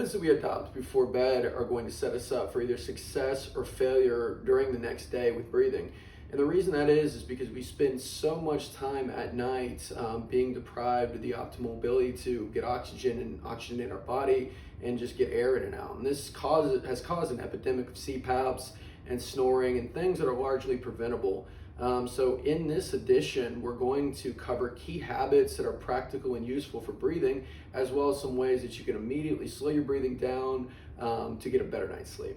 habits that we adopt before bed are going to set us up for either success or failure during the next day with breathing. And the reason that is because we spend so much time at night being deprived of the optimal ability to get oxygen and oxygenate our body and just get air in and out. And this has caused an epidemic of CPAPs and snoring and things that are largely preventable. So in this edition, we're going to cover key habits that are practical and useful for breathing, as well as some ways that you can immediately slow your breathing down to get a better night's sleep.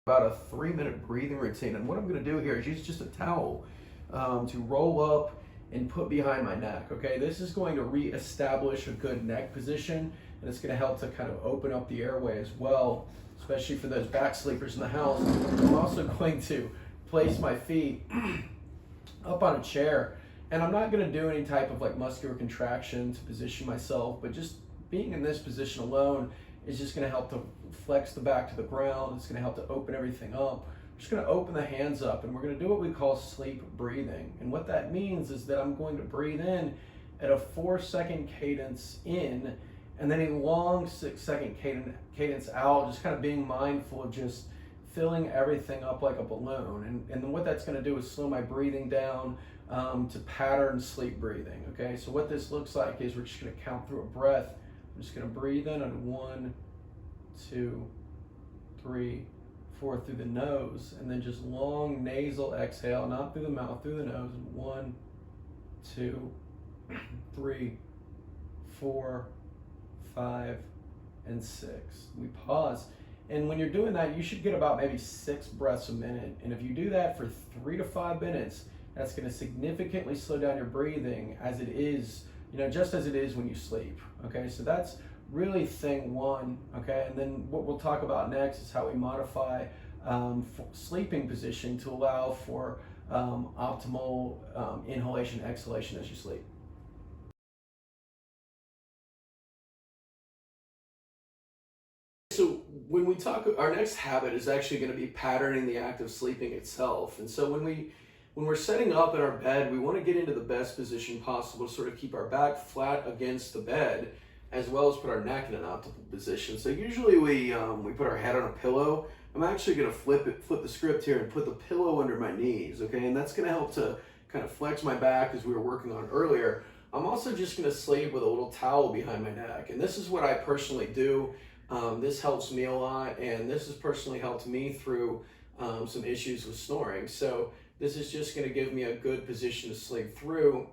About a 3-minute breathing routine, and what I'm going to do here is use just a towel to roll up and put behind my neck. Okay, this is going to re-establish a good neck position, and it's going to help to kind of open up the airway as well, especially for those back sleepers in the house. I'm also going to place my feet up on a chair, and I'm not going to do any type of like muscular contraction to position myself, but just being in this position alone is just going to help to flex the back to the ground. It's going to help to open everything up. We're just going to open the hands up, and we're going to do what we call sleep breathing. And what that means is that I'm going to breathe in at a 4-second cadence in, and then a long 6-second cadence out, just kind of being mindful of just filling everything up like a balloon. And then what that's going to do is slow my breathing down to pattern sleep breathing. Okay, so what this looks like is we're just going to count through a breath. I'm just going to breathe in on 1, 2, 3, 4 through the nose, and then just long nasal exhale, not through the mouth, through the nose. 1, 2, 3, 4, 5, and 6. We pause. And when you're doing that, you should get about maybe 6 breaths a minute. And if you do that for 3 to 5 minutes, that's going to significantly slow down your breathing as it is, just as it is when you sleep. Okay, so that's really thing one. Okay, and then what we'll talk about next is how we modify sleeping position to allow for optimal inhalation, exhalation as you sleep. So when we talk, our next habit is actually going to be patterning the act of sleeping itself. And so when we're setting up in our bed, we want to get into the best position possible to sort of keep our back flat against the bed, as well as put our neck in an optimal position. So usually we put our head on a pillow. I'm actually going to flip the script here and put the pillow under my knees, okay? And that's going to help to kind of flex my back as we were working on earlier. I'm also just going to sleep with a little towel behind my neck, and this is what I personally do. This helps me a lot, and this has personally helped me through some issues with snoring. So this is just going to give me a good position to sleep through.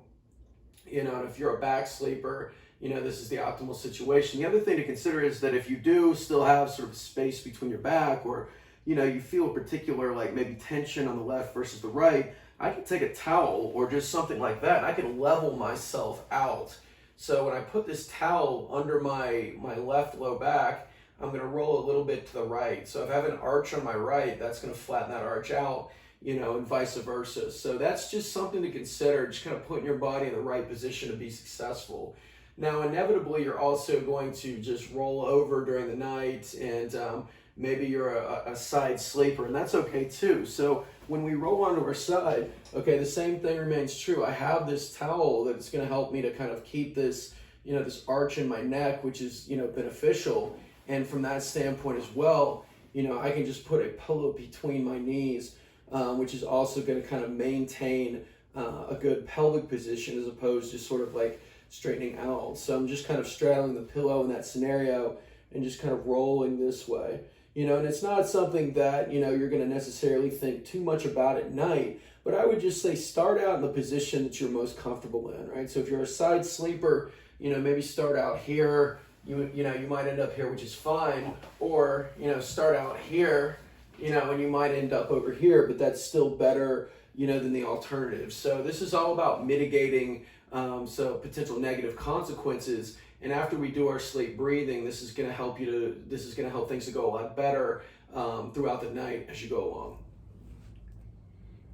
And if you're a back sleeper, this is the optimal situation. The other thing to consider is that if you do still have sort of space between your back, or you feel a particular like maybe tension on the left versus the right, I can take a towel or just something like that, and I can level myself out. So when I put this towel under my left low back, I'm going to roll a little bit to the right. So if I have an arch on my right, that's going to flatten that arch out, and vice versa. So that's just something to consider, just kind of putting your body in the right position to be successful. Now, inevitably, you're also going to just roll over during the night, and maybe you're a side sleeper, and that's okay too. So when we roll onto our side, okay, the same thing remains true. I have this towel that's going to help me to kind of keep this, this arch in my neck, which is, beneficial. And from that standpoint as well, I can just put a pillow between my knees, which is also going to kind of maintain a good pelvic position as opposed to sort of like straightening out. So I'm just kind of straddling the pillow in that scenario and just kind of rolling this way. And it's not something that, you're going to necessarily think too much about at night, but I would just say start out in the position that you're most comfortable in, right? So if you're a side sleeper, maybe start out here, you might end up here, which is fine, or, start out here, and you might end up over here, but that's still better, than the alternative. So this is all about mitigating potential negative consequences. And after we do our sleep breathing, this is going to help things to go a lot better throughout the night as you go along.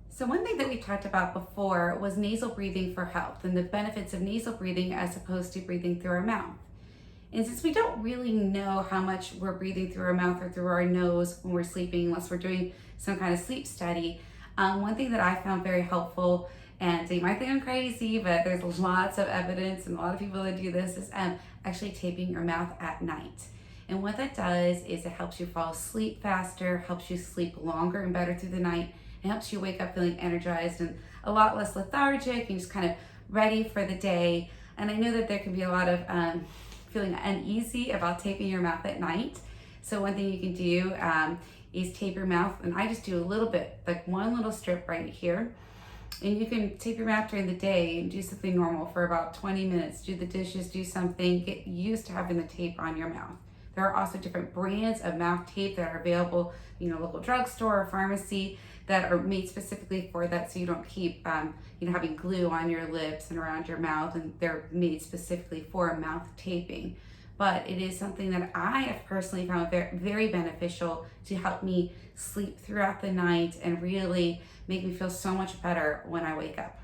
So one thing that we talked about before was nasal breathing for health and the benefits of nasal breathing as opposed to breathing through our mouth. And since we don't really know how much we're breathing through our mouth or through our nose when we're sleeping, unless we're doing some kind of sleep study, one thing that I found very helpful And so you might think I'm crazy, but there's lots of evidence and a lot of people that do this is actually taping your mouth at night. And what that does is it helps you fall asleep faster, helps you sleep longer and better through the night, and helps you wake up feeling energized and a lot less lethargic and just kind of ready for the day. And I know that there can be a lot of feeling uneasy about taping your mouth at night. So one thing you can do is tape your mouth, and I just do a little bit, like one little strip right here. And you can tape your mouth during the day and do something normal for about 20 minutes. Do the dishes, do something, get used to having the tape on your mouth. There are also different brands of mouth tape that are available, local drugstore or pharmacy that are made specifically for that, so you don't keep, having glue on your lips and around your mouth, and they're made specifically for mouth taping. But it is something that I have personally found very, very beneficial to help me sleep throughout the night and really make me feel so much better when I wake up.